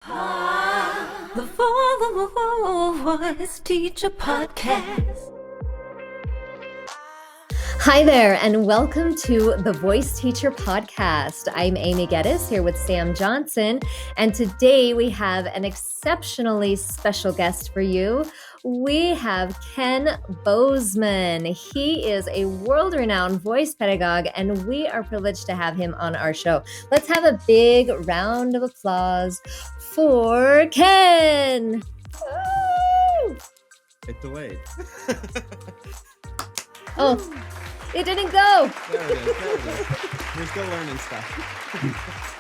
The Voice Teacher Podcast. Hi there, and welcome to the Voice Teacher Podcast. I'm Amy Geddes here with Sam Johnson, and today we have an exceptionally special guest for you. We have Ken Bozeman. He is a world-renowned voice pedagogue, and we are privileged to have him on our show. Let's have a big round of applause for Ken. Woo! It delayed. Oh, it didn't go. There it is. We're still learning stuff.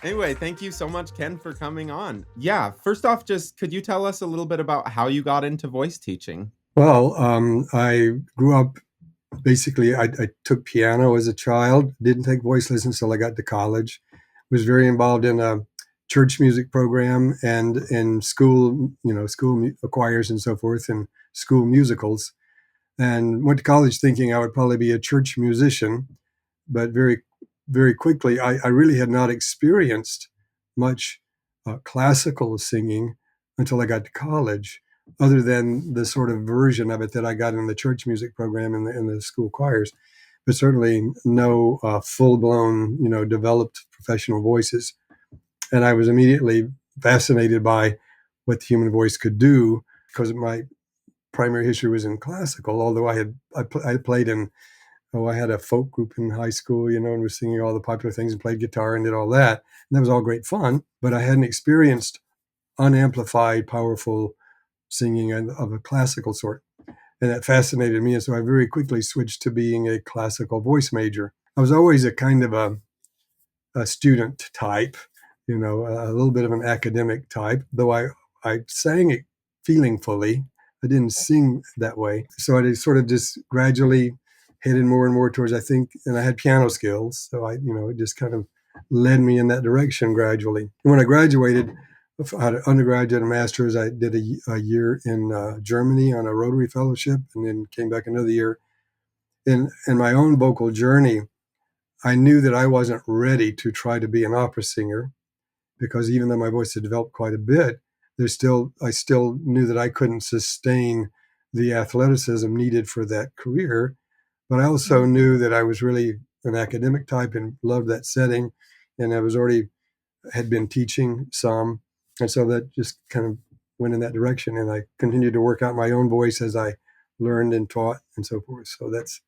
Anyway, thank you so much, Ken, for coming on. Yeah, first off, just could you tell us a little bit about how you got into voice teaching? Well, I grew up, basically, I took piano as a child, didn't take voice lessons until I got to college, was very involved in a church music program and in school, school choirs and so forth, and school musicals, and went to college thinking I would probably be a church musician, but very, very quickly, I really had not experienced much classical singing until I got to college, other than the sort of version of it that I got in the church music program in the school choirs, but certainly no full-blown, developed professional voices. And I was immediately fascinated by what the human voice could do, because my primary history was in classical, although I played in, I had a folk group in high school, and was singing all the popular things and played guitar and did all that. And that was all great fun, but I hadn't experienced unamplified, powerful singing of a classical sort. And that fascinated me. And so I very quickly switched to being a classical voice major. I was always a kind of a student type, a little bit of an academic type, though I sang it feelingfully. I didn't sing that way. So I sort of just gradually headed more and more towards, and I had piano skills. So it just kind of led me in that direction gradually. And when I graduated, I had an undergraduate and master's. I did a year in Germany on a Rotary Fellowship, and then came back another year. In my own vocal journey, I knew that I wasn't ready to try to be an opera singer, because even though my voice had developed quite a bit, I still knew that I couldn't sustain the athleticism needed for that career. But I also knew that I was really an academic type and loved that setting. And I had been teaching some. And so that just kind of went in that direction. And I continued to work out my own voice as I learned and taught and so forth. So that's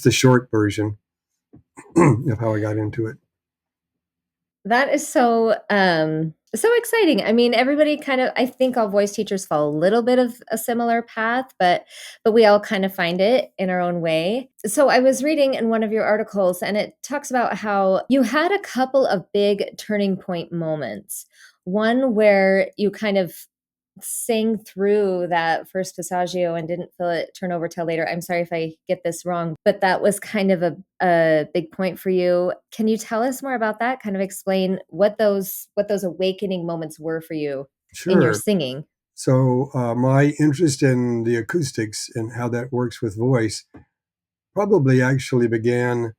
the short version of how I got into it. That is so exciting. I mean, everybody I think all voice teachers follow a little bit of a similar path, but we all kind of find it in our own way. So I was reading in one of your articles, and it talks about how you had a couple of big turning point moments. One where you kind of sang through that first passaggio and didn't feel it turn over till later. I'm sorry if I get this wrong, but that was kind of a big point for you. Can you tell us more about that? Kind of explain what those awakening moments were for you in your singing. So my interest in the acoustics and how that works with voice probably actually began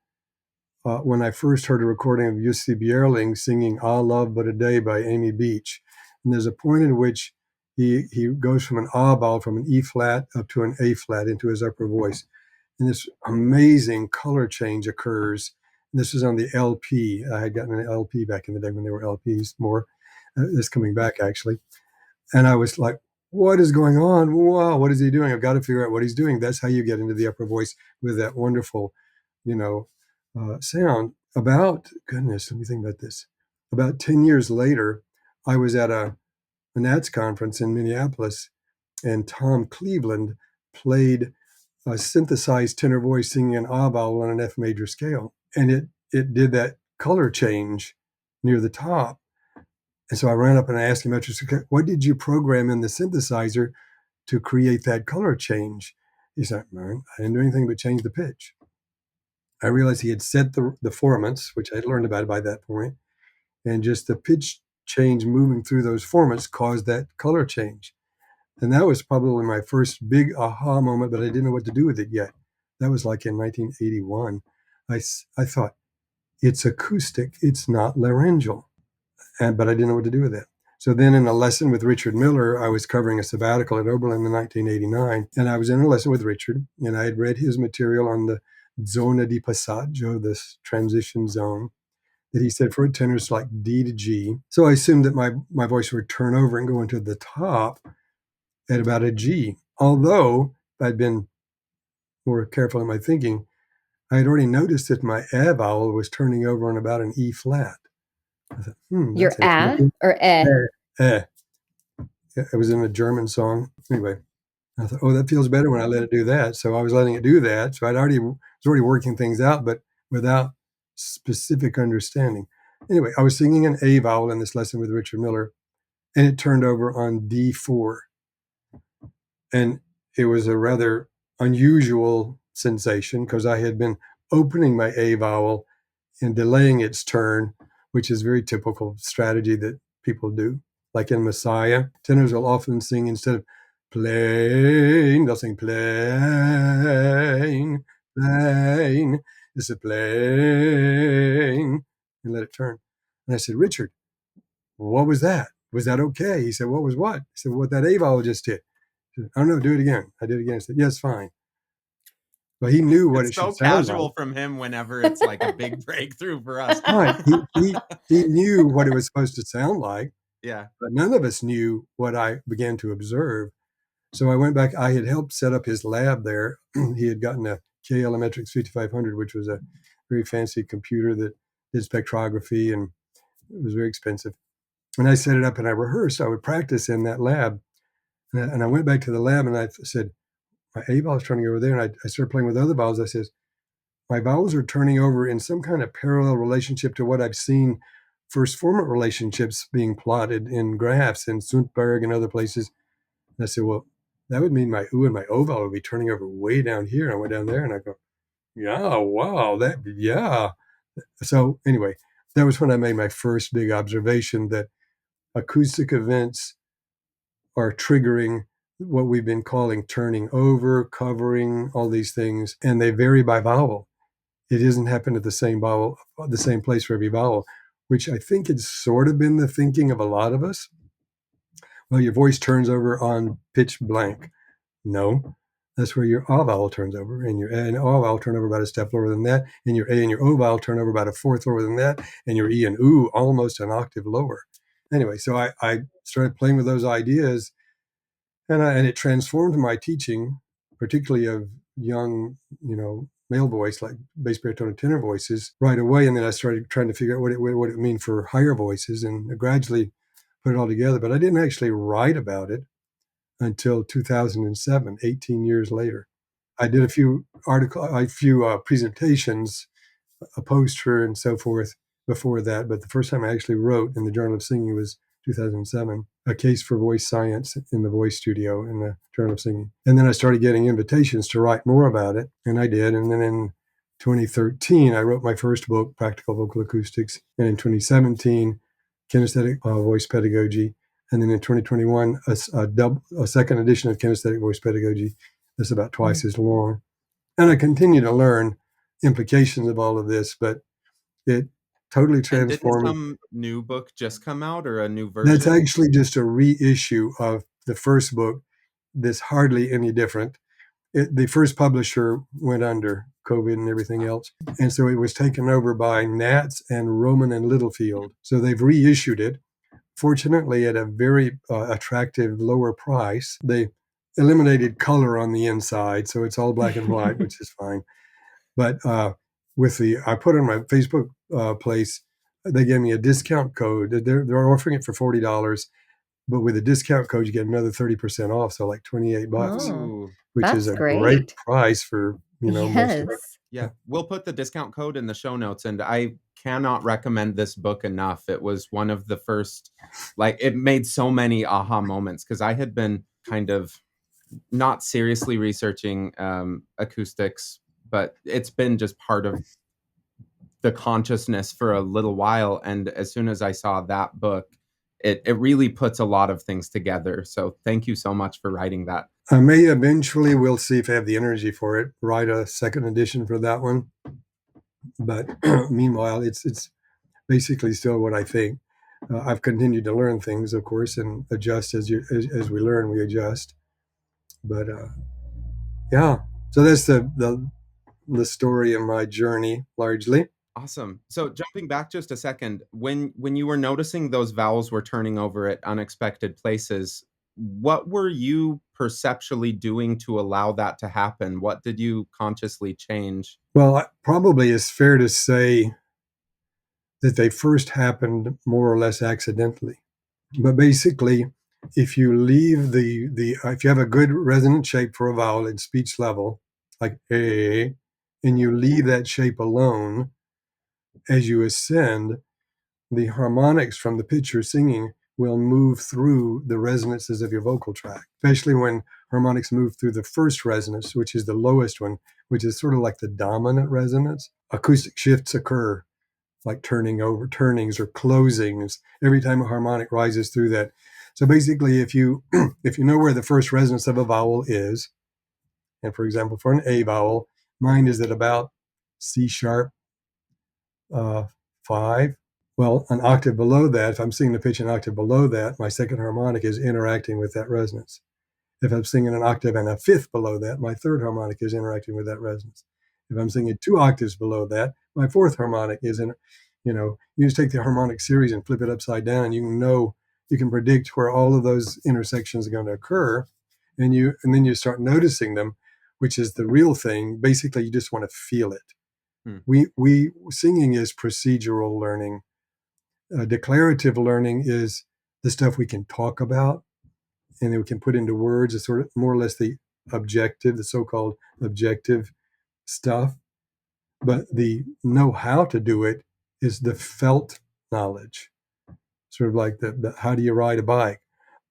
when I first heard a recording of Jussi Björling singing "Ah Love But a Day" by Amy Beach. And there's a point in which he goes from an ah vowel, from an E flat up to an A flat into his upper voice. And this amazing color change occurs. And this was on the LP. I had gotten an LP back in the day when there were LPs more. This coming back, actually. And I was like, what is going on? Wow, what is he doing? I've got to figure out what he's doing. That's how you get into the upper voice with that wonderful, sound. Let me think about this. About 10 years later, I was at a Nats conference in Minneapolis, and Tom Cleveland played a synthesized tenor voice singing an ah vowel on an F major scale. And it did that color change near the top. And so I ran up and I asked him, what did you program in the synthesizer to create that color change? He said, man, I didn't do anything but change the pitch. I realized he had set the formants, which I had learned about by that point, and just the pitch change moving through those formants caused that color change. And that was probably my first big aha moment, but I didn't know what to do with it yet. That was like in 1981. I thought, it's acoustic, it's not laryngeal. but I didn't know what to do with it. So then in a lesson with Richard Miller, I was covering a sabbatical at Oberlin in 1989, and I was in a lesson with Richard, and I had read his material on the zona di passaggio, this transition zone, that he said for a tenor it's like D to G. So I assumed that my voice would turn over and go into the top at about a G. Although, if I'd been more careful in my thinking, I had already noticed that my A vowel was turning over on about an E flat. I thought, Your that's a interesting. or eh? Eh. It was in a German song. Anyway, I thought, oh, that feels better when I let it do that. So I was letting it do that. So was already working things out, but without specific understanding. Anyway, I was singing an A vowel in this lesson with Richard Miller, and it turned over on D4. And it was a rather unusual sensation because I had been opening my A vowel and delaying its turn, which is very typical strategy that people do. Like in Messiah, tenors will often sing instead of plain, they'll sing plain, plain. This is plain, and let it turn. And I said, Richard, what was that? Was that okay? He said, what was what? I said, what that A vowel just did. He said, oh no, do it again. I did it again. I said, yes, fine. But he knew what It's it so should sound casual like. from him whenever it's like a big breakthrough for us. Right. He knew what it was supposed to sound like, Yeah. but none of us knew what I began to observe. So I went back. I had helped set up his lab there. He had gotten a KLMetrics 5500, which was a very fancy computer that did spectrography, and it was very expensive. And I set it up and I rehearsed. I would practice in that lab. And I went back to the lab and I said, my A vowel is turning over there. And I started playing with other vowels. I says, my vowels are turning over in some kind of parallel relationship to what I've seen first formant relationships being plotted in graphs in Sundberg and other places. And I said, well, that would mean my oo and my o vowel would be turning over way down here. And I went down there and I go, yeah, wow, yeah. So anyway, that was when I made my first big observation that acoustic events are triggering what we've been calling turning over, covering, all these things, and they vary by vowel. It doesn't happen at the same vowel, the same place for every vowel, which I think had sort of been the thinking of a lot of us. Well, your voice turns over on pitch blank. No, that's where your A vowel turns over, and your A and O vowel turn over about a step lower than that, and your A and your O vowel turn over about a fourth lower than that, and your E and oo almost an octave lower. Anyway, so I started playing with those ideas, and it transformed my teaching, particularly of young, male voice, like bass, baritone, and tenor voices right away. And then I started trying to figure out what it would mean for higher voices, and gradually put it all together. But I didn't actually write about it until 2007, 18 years later. I did a few presentations, a poster and so forth before that. But the first time I actually wrote in the Journal of Singing was 2007, A Case for Voice Science in the Voice Studio in the Journal of Singing. And then I started getting invitations to write more about it, and I did. And then in 2013, I wrote my first book, Practical Vocal Acoustics. And in 2017, Kinesthetic Voice Pedagogy. And then in 2021, a second edition of Kinesthetic Voice Pedagogy that's about twice as long. And I continue to learn implications of all of this, but it totally transformed. And did some new book just come out, or a new version? That's actually just a reissue of the first book that's hardly any different. The first publisher went under COVID and everything else. And so it was taken over by Nats and Roman and Littlefield. So they've reissued it, fortunately at a very attractive lower price. They eliminated color on the inside, so it's all black and white, which is fine. But I put on my Facebook place, they gave me a discount code. They're offering it for $40, but with a discount code, you get another 30% off. So like $28, Oh, which is that's a great great. price for, most of it. Yes. Yeah, we'll put the discount code in the show notes, and I cannot recommend this book enough. It was one of the first, it made so many aha moments, because I had been kind of not seriously researching acoustics, but it's been just part of the consciousness for a little while. And as soon as I saw that book, it really puts a lot of things together. So thank you so much for writing that. I may eventually, we'll see if I have the energy for it, write a second edition for that one. But meanwhile, it's basically still what I think. I've continued to learn things, of course, and adjust as we learn, we adjust. But yeah, so that's the story of my journey largely. Awesome. So jumping back just a second, when you were noticing those vowels were turning over at unexpected places, what were you perceptually doing to allow that to happen? What did you consciously change? Well, probably it's fair to say that they first happened more or less accidentally. But basically, if you leave if you have a good resonant shape for a vowel in speech level, like a, and you leave that shape alone, as you ascend, the harmonics from the pitch you're singing will move through the resonances of your vocal tract, especially when harmonics move through the first resonance, which is the lowest one, which is sort of like the dominant resonance. Acoustic shifts occur, like turning over, turnings or closings, every time a harmonic rises through that. So basically, if you if you know where the first resonance of a vowel is, and for example, for an A vowel, mine is at about C sharp 5. Well, an octave below that, if I'm singing the pitch an octave below that, my second harmonic is interacting with that resonance. If I'm singing an octave and a fifth below that, my third harmonic is interacting with that resonance. If I'm singing 2 octaves below that, my fourth harmonic is in, you just take the harmonic series and flip it upside down, and you can predict where all of those intersections are going to occur, and then you start noticing them, which is the real thing. Basically, you just want to feel it. We singing is procedural learning. Declarative learning is the stuff we can talk about and we can put into words. It's sort of more or less the so-called objective stuff. But the know how to do it is the felt knowledge. Sort of like the how do you ride a bike?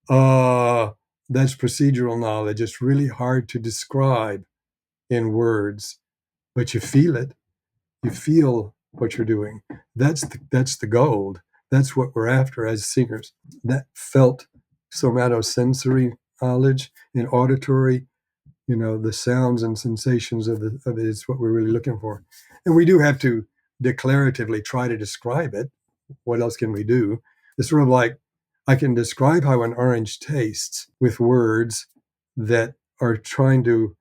That's procedural knowledge. It's really hard to describe in words, but you feel it. You feel what you're doing. That's the gold. That's what we're after as singers. That felt somatosensory knowledge and auditory, the sounds and sensations of it is what we're really looking for. And we do have to declaratively try to describe it. What else can we do? It's sort of like I can describe how an orange tastes with words that are trying to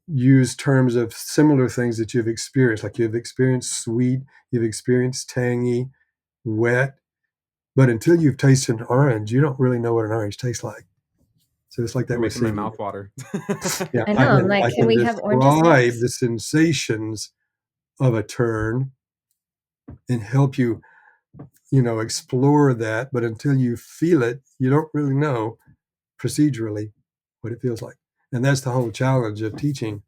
use terms of similar things that you've experienced, like you've experienced sweet, you've experienced tangy, wet, but until you've tasted an orange, you don't really know what an orange tastes like. So it's like that. You're making my mouth water. Yeah, I know. I'm like, can we have oranges describe next? the sensations of a turn and help you, explore that. But until you feel it, you don't really know procedurally what it feels like. And that's the whole challenge of teaching,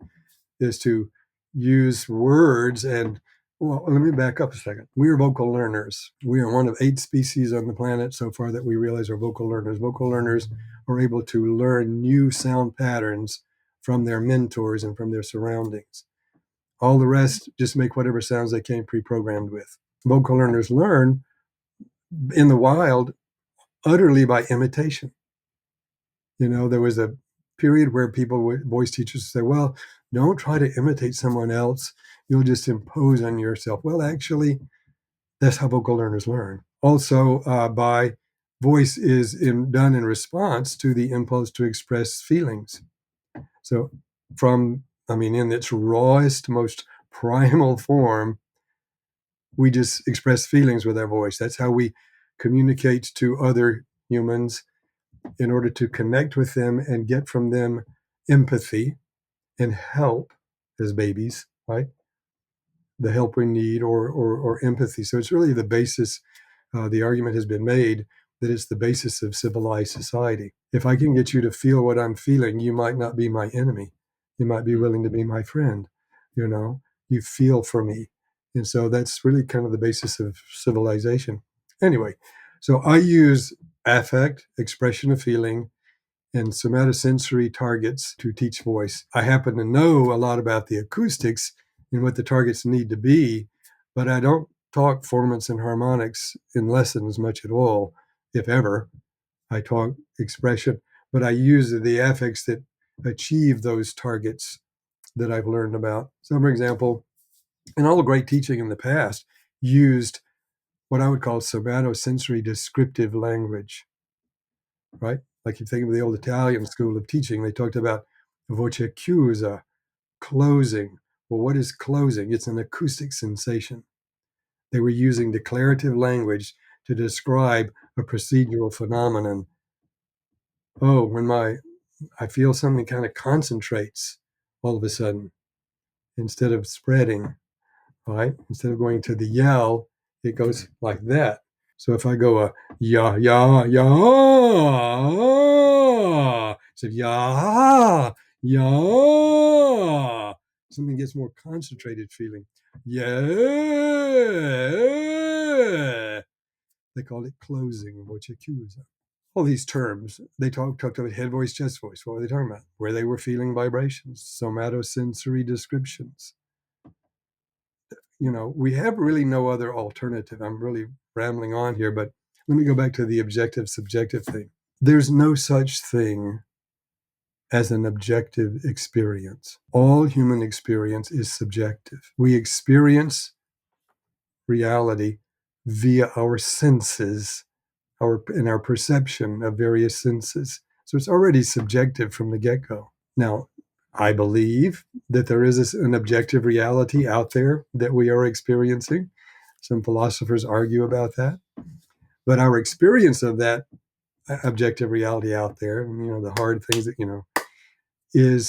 is to use words. And well, let me back up a second. We are vocal learners. We are one of 8 species on the planet so far that we realize are vocal learners. Vocal learners are able to learn new sound patterns from their mentors and from their surroundings. All the rest just make whatever sounds they came pre-programmed with. Vocal learners learn in the wild utterly by imitation. There was a period where voice teachers say, well, don't try to imitate someone else. You'll just impose on yourself. Well, actually, that's how vocal learners learn. Also, by voice is done in response to the impulse to express feelings. So in its rawest, most primal form, we just express feelings with our voice. That's how we communicate to other humans in order to connect with them and get from them empathy and help as babies, right? The help we need or empathy. So it's really the basis. The argument has been made that it's the basis of civilized society. If I can get you to feel what I'm feeling, you might not be my enemy. You might be willing to be my friend. You feel for me. And so that's really kind of the basis of civilization. Anyway, so I use affect, expression of feeling, and somatosensory targets to teach voice. I happen to know a lot about the acoustics and what the targets need to be, but I don't talk formants and harmonics in lessons much at all, if ever. I talk expression, but I use the affects that achieve those targets that I've learned about. So, for example, and all the great teaching in the past used what I would call somatosensory descriptive language, right? Like you think of the old Italian school of teaching, they talked about voce chiusa, closing. Well, what is closing? It's an acoustic sensation. They were using declarative language to describe a procedural phenomenon. Oh, when I feel something kind of concentrates all of a sudden instead of spreading, right? Instead of going to the yell, it goes like that. So if I go ya ya ya, so ya, something gets more concentrated feeling. Yeah, they call it closing, voce chiusa. All these terms, they talked about head voice, chest voice. What were they talking about? Where they were feeling vibrations, somatosensory descriptions. We have really no other alternative. I'm really rambling on here, but let me go back to the objective subjective thing. There's no such thing as an objective experience. All human experience is subjective. We experience reality via our senses, our perception of various senses. So it's already subjective from the get-go. Now, I believe that there is an objective reality out there that we are experiencing. Some philosophers argue about that. But our experience of that objective reality out there, the hard things that, is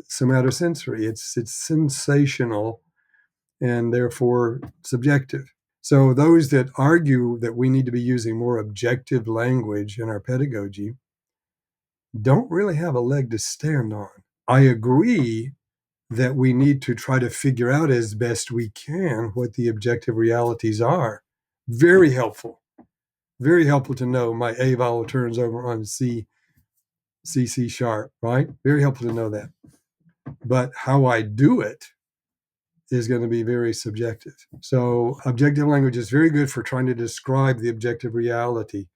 somatosensory. It's sensational and therefore subjective. So those that argue that we need to be using more objective language in our pedagogy don't really have a leg to stand on. I agree that we need to try to figure out as best we can what the objective realities are. Very helpful. Very helpful to know my A vowel turns over on C sharp, right? Very helpful to know that. But how I do it is going to be very subjective. So objective language is very good for trying to describe the objective reality,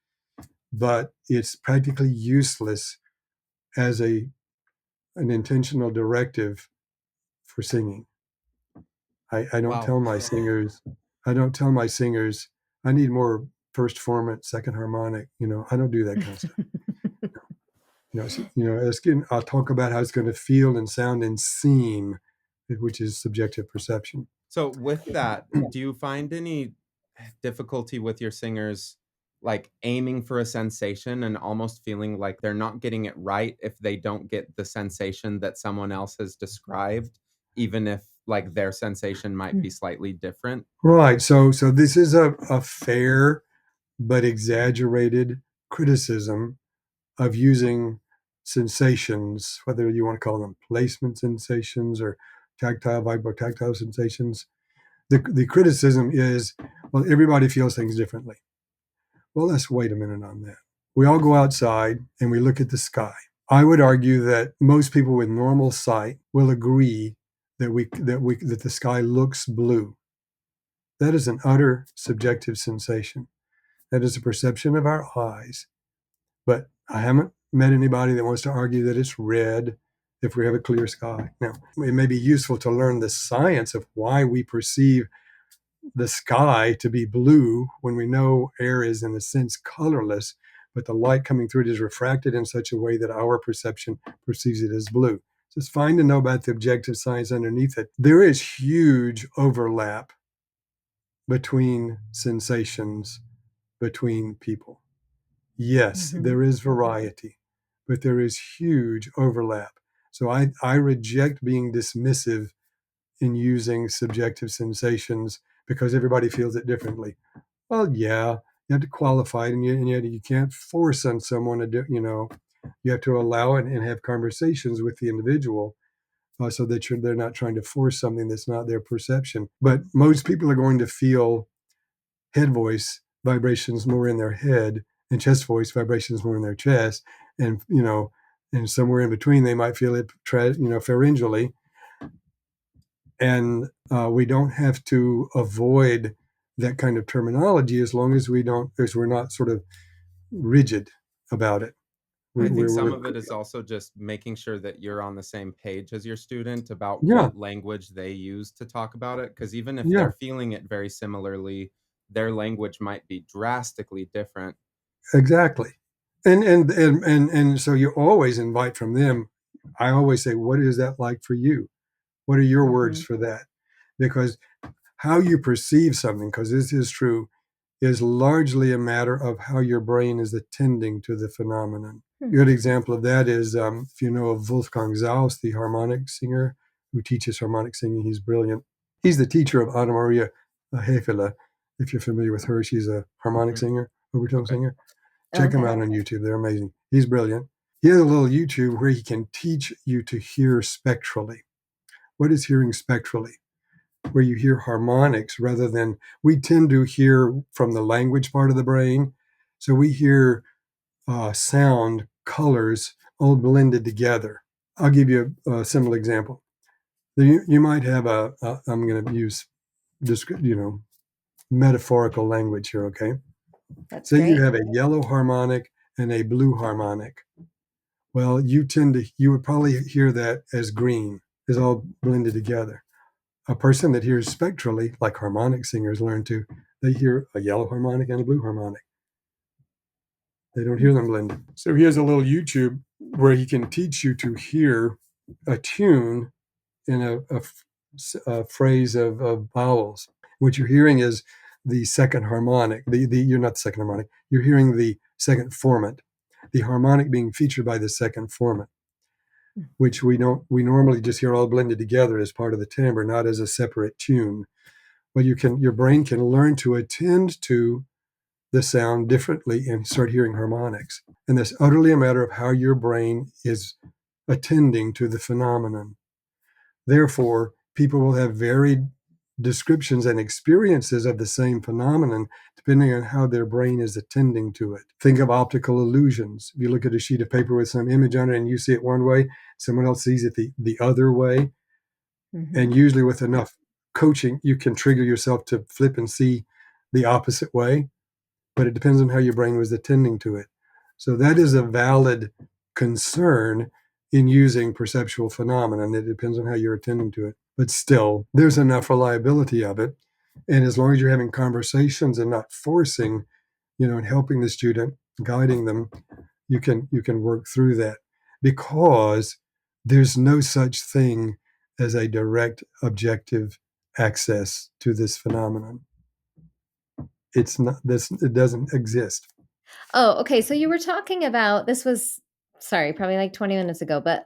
but it's practically useless as an intentional directive for singing. I don't tell my singers, I need more first formant, second harmonic. I don't do that kind of stuff. I'll talk about how it's going to feel and sound and seem, which is subjective perception. So with that, do you find any difficulty with your singers like aiming for a sensation and almost feeling like they're not getting it right if they don't get the sensation that someone else has described, even if like their sensation might be slightly different? Right. So this is a fair but exaggerated criticism of using sensations, whether you want to call them placement sensations or tactile, vibrotactile sensations. The criticism is, well, everybody feels things differently. Well, let's wait a minute on that. We all go outside and we look at the sky. I would argue that most people with normal sight will agree that the sky looks blue. That is an utter subjective sensation. That is a perception of our eyes. But I haven't met anybody that wants to argue that it's red if we have a clear sky. Now, it may be useful to learn the science of why we perceive the sky to be blue when we know air is, in a sense, colorless, but the light coming through it is refracted in such a way that our perception perceives it as blue. So it's fine to know about the objective science underneath it. There is huge overlap between sensations, between people. Yes, there is variety, but there is huge overlap. So I reject being dismissive in using subjective sensations because everybody feels it differently. Well, yeah, you have to qualify it, and yet you can't force on someone to do, you have to allow it and have conversations with the individual so that they're not trying to force something that's not their perception. But most people are going to feel head voice vibrations more in their head and chest voice vibrations more in their chest. And, and somewhere in between, they might feel it, pharyngally. And we don't have to avoid that kind of terminology as long as we're not sort of rigid about it. I think some of it is also just making sure that you're on the same page as your student about what language they use to talk about it. Because even if they're feeling it very similarly, their language might be drastically different. Exactly. And so you always invite from them. I always say, what is that like for you? What are your words for that? Because how you perceive something, because this is true, is largely a matter of how your brain is attending to the phenomenon. A good example of that is if you know of Wolfgang Zaus, the harmonic singer who teaches harmonic singing. He's brilliant. He's the teacher of Anna Maria Hefele. If you're familiar with her, she's a harmonic singer, overtone singer. Check him out on YouTube. They're amazing. He's brilliant. He has a little YouTube where he can teach you to hear spectrally. What is hearing spectrally? Where you hear harmonics rather than, we tend to hear from the language part of the brain. So we hear sound, colors all blended together. I'll give you a simple example. You might have I'm going to use, metaphorical language here, okay? That's Say great. you have a yellow harmonic and a blue harmonic. Well, you would probably hear that as green, is all blended together. A person that hears spectrally, like harmonic singers learn to, they hear a yellow harmonic and a blue harmonic. They don't hear them blended. So he has a little YouTube where he can teach you to hear a tune in a phrase of vowels. What you're hearing is the second harmonic. You're not the second harmonic. You're hearing the second formant. The harmonic being featured by the second formant, which we normally just hear all blended together as part of the timbre, not as a separate tune. Well, your brain can learn to attend to the sound differently and start hearing harmonics. And that's utterly a matter of how your brain is attending to the phenomenon. Therefore, people will have varied descriptions and experiences of the same phenomenon depending on how their brain is attending to it. Think of optical illusions. If you look at a sheet of paper with some image on it and you see it one way, someone else sees it the other way. And usually with enough coaching, you can trigger yourself to flip and see the opposite way, but it depends on how your brain was attending to it. So that is a valid concern in using perceptual phenomena, and it depends on how you're attending to it. But still, there's enough reliability of it. And as long as you're having conversations and not forcing, and helping the student, guiding them, you can work through that, because there's no such thing as a direct objective access to this phenomenon. It's not this, it doesn't exist. Oh, okay. So you were talking about, this was, sorry, probably like 20 minutes ago, but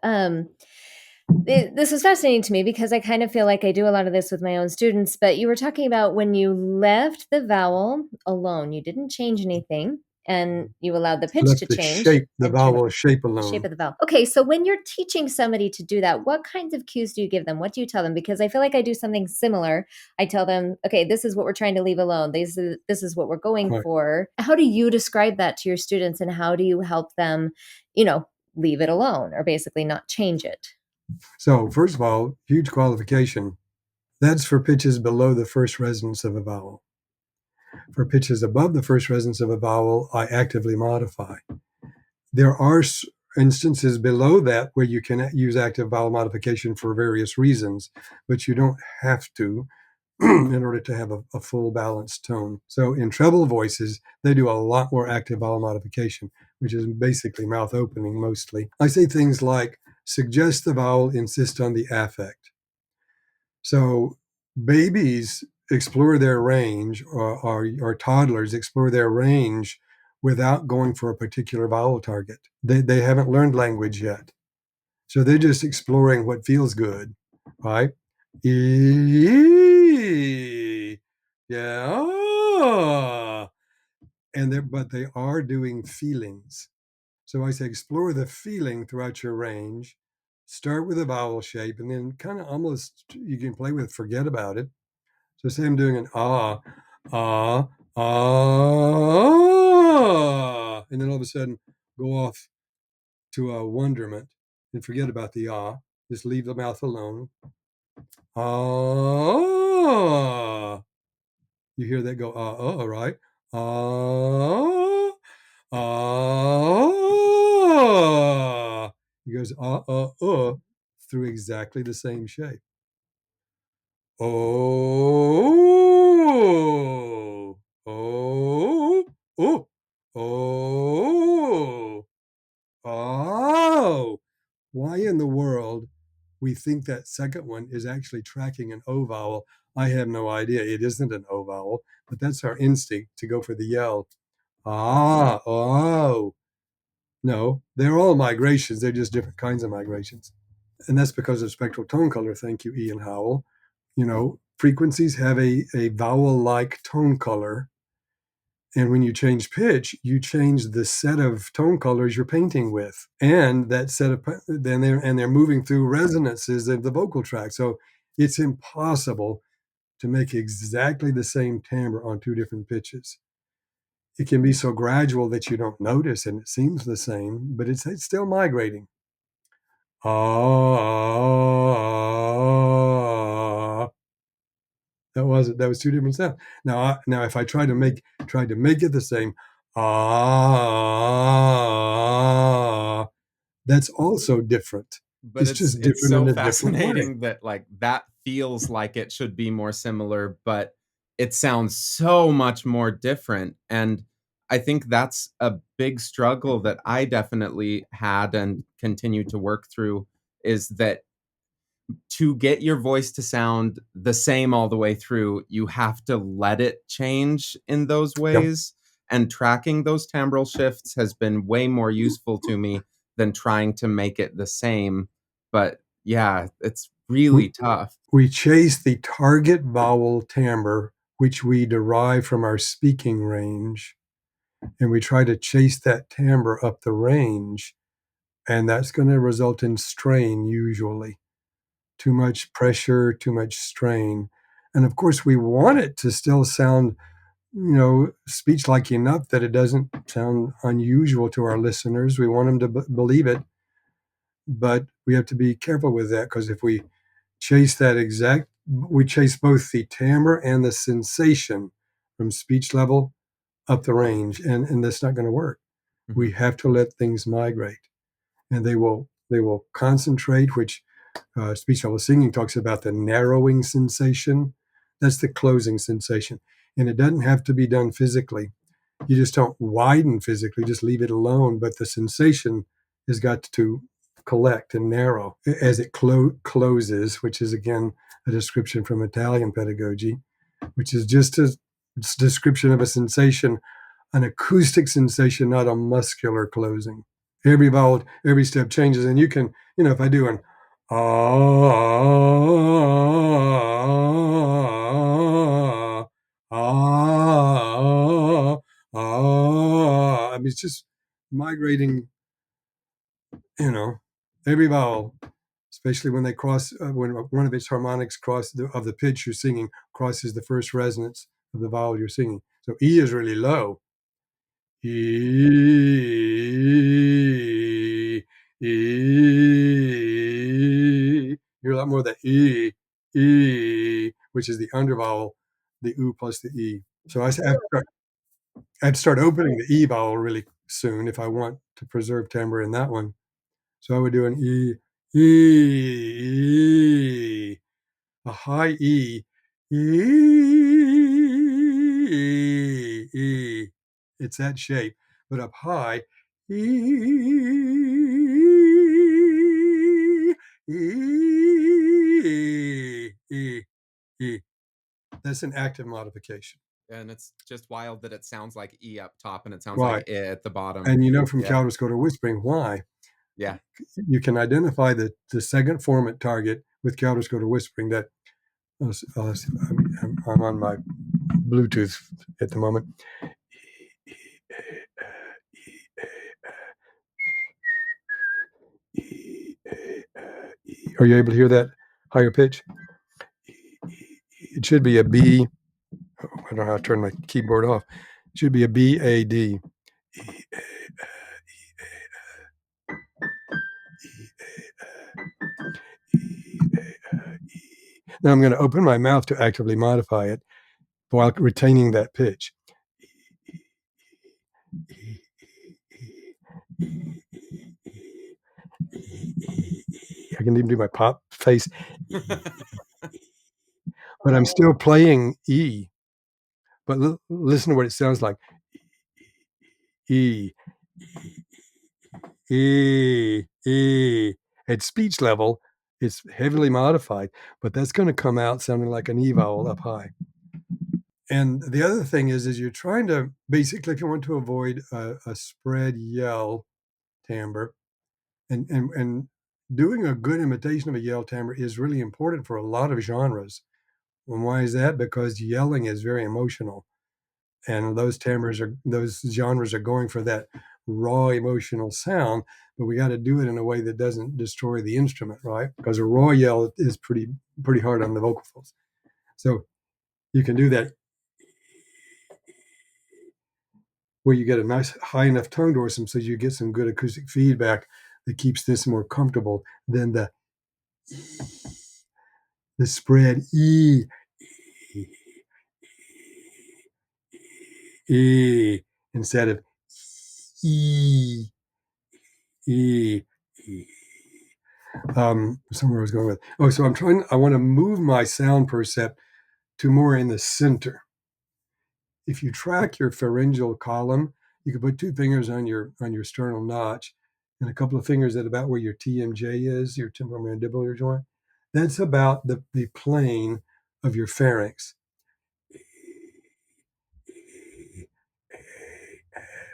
this was fascinating to me because I kind of feel like I do a lot of this with my own students. But you were talking about when you left the vowel alone, you didn't change anything, and you allowed the pitch to change. The vowel shape alone. Shape of the vowel. Okay, so when you're teaching somebody to do that, what kinds of cues do you give them? What do you tell them? Because I feel like I do something similar. I tell them, okay, this is what we're trying to leave alone. This is what we're going for. How do you describe that to your students, and how do you help them, leave it alone or basically not change it? So first of all, huge qualification. That's for pitches below the first resonance of a vowel. For pitches above the first resonance of a vowel, I actively modify. There are instances below that where you can use active vowel modification for various reasons, but you don't have to in order to have a full balanced tone. So in treble voices, they do a lot more active vowel modification, which is basically mouth opening mostly. I say things like, suggest the vowel, insist on the affect. So babies explore their range, or toddlers explore their range without going for a particular vowel target. They haven't learned language yet. So they're just exploring what feels good, right? Yeah. But they are doing feelings. So I say explore the feeling throughout your range. Start with a vowel shape, and then kind of almost you can play with forget about it. So say I'm doing an ah, ah, ah, and then all of a sudden go off to a wonderment and forget about the ah. Just leave the mouth alone. Ah. You hear that go right? Ah, ah. He goes through exactly the same shape. Oh. Oh, why in the world we think that second one is actually tracking an O vowel? I have no idea. It isn't an O vowel, but that's our instinct to go for the yell. Oh. No, they're all migrations. They're just different kinds of migrations. And that's because of spectral tone color. Thank you, Ian Howell. Frequencies have a vowel-like tone color. And when you change pitch, you change the set of tone colors you're painting with. And that set of, they're moving through resonances of the vocal tract. So it's impossible to make exactly the same timbre on two different pitches. It can be so gradual that you don't notice and it seems the same, but it's still migrating. That was two different sounds. Now if I tried to make it the same, that's also different. But It's just it's different so in a different way. fascinating that like that feels like it should be more similar, but it sounds so much more different. And I think that's a big struggle that I definitely had and continue to work through, is that to get your voice to sound the same all the way through, you have to let it change in those ways. And tracking those timbral shifts has been way more useful to me than trying to make it the same. But yeah, it's really tough. We chase the target vowel timbre, which we derive from our speaking range, and we try to chase that timbre up the range, and that's going to result in strain usually. Too much pressure, too much strain. And of course, we want it to still sound, speech-like enough that it doesn't sound unusual to our listeners. We want them to believe it. But we have to be careful with that, because if we chase we chase both the timbre and the sensation from speech level up the range, and that's not going to work. Mm-hmm. We have to let things migrate, and they will concentrate, which speech level singing talks about the narrowing sensation. That's the closing sensation. And it doesn't have to be done physically. You just don't widen physically, just leave it alone. But the sensation has got to collect and narrow as it closes, which is, again, a description from Italian pedagogy, which is just a description of a sensation, an acoustic sensation, not a muscular closing. Every vowel, every step changes. And you can, if I do an I mean, it's just migrating, every vowel, especially when they cross, when one of its harmonics of the pitch you're singing crosses the first resonance of the vowel you're singing. So E is really low. E. You're a lot more of the E, which is the undervowel, the U plus the E. So I have to start opening the E vowel really soon if I want to preserve timbre in that one. So I would do an E, a high E, E. It's that shape, but up high, That's an active modification. And it's just wild that it sounds like E up top and it sounds like I at the bottom. And from counterscore whispering, why? Yeah. You can identify the second form at target with counterscore whispering. That I'm on my Bluetooth at the moment. Are you able to hear that higher pitch? It should be a B. I don't know how to turn my keyboard off. It should be a B, A, D. Now I'm going to open my mouth to actively modify it while retaining that pitch. I can even do my pop face. But I'm still playing E. But listen to what it sounds like. E, E, E. At speech level, it's heavily modified, but that's going to come out sounding like an E vowel up high. And the other thing is you're trying to, basically, if you want to avoid a spread yell timbre, and doing a good imitation of a yell timbre is really important for a lot of genres. And why is that? Because yelling is very emotional. And those genres are going for that raw emotional sound, but we got to do it in a way that doesn't destroy the instrument, right? Because a raw yell is pretty hard on the vocal folds. So you can do that where you get a nice high enough tongue dorsum so you get some good acoustic feedback that keeps this more comfortable than the spread E, E, instead of E, E, E. Somewhere I was going with. Oh, so I want to move my sound percept to more in the center. If you track your pharyngeal column, you can put 2 fingers on your sternal notch and a couple of fingers at about where your TMJ is, your temporomandibular joint. That's about the plane of your pharynx.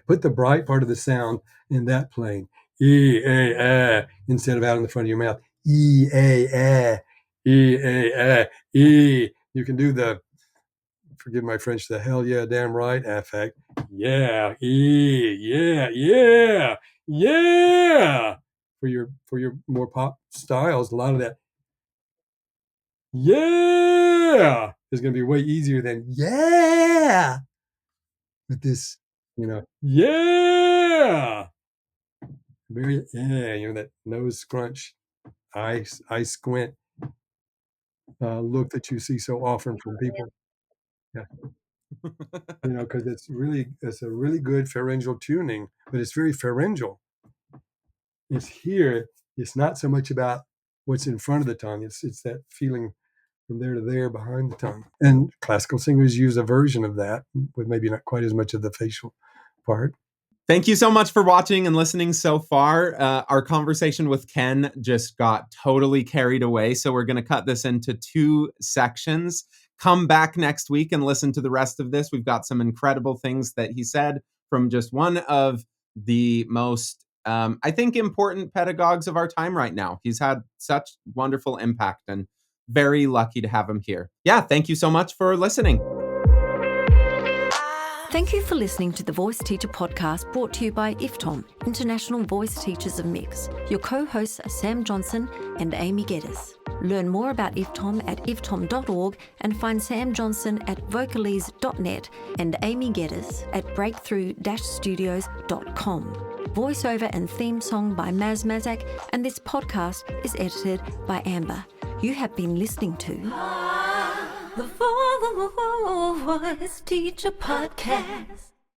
Put the bright part of the sound in that plane. E, A, instead of out in the front of your mouth. E, A, E, A, E. You can do the, forgive my French, the hell yeah, damn right affect. Yeah, E, yeah. For your more pop styles, a lot of that yeah is going to be way easier than yeah. With this, yeah. Very, yeah, that nose scrunch, eye squint look that you see so often from people. Yeah. Because it's a really good pharyngeal tuning, but it's very pharyngeal. It's here. It's not so much about what's in front of the tongue. It's that feeling from there to there behind the tongue. And classical singers use a version of that with maybe not quite as much of the facial part. Thank you so much for watching and listening so far. Our conversation with Ken just got totally carried away, so we're going to cut this into 2 sections. Come back next week and listen to the rest of this. We've got some incredible things that he said from just one of the most, I think, important pedagogues of our time right now. He's had such wonderful impact and very lucky to have him here. Yeah, thank you so much for listening. Thank you for listening to the Voice Teacher Podcast, brought to you by IFTOM, International Voice Teachers of Mix. Your co-hosts are Sam Johnson and Amy Geddes. Learn more about IFTOM at iftom.org and find Sam Johnson at vocalese.net and Amy Geddes at breakthrough-studios.com. Voiceover and theme song by Maz Mazak, and this podcast is edited by Amber. You have been listening to The Voice Teacher Podcast.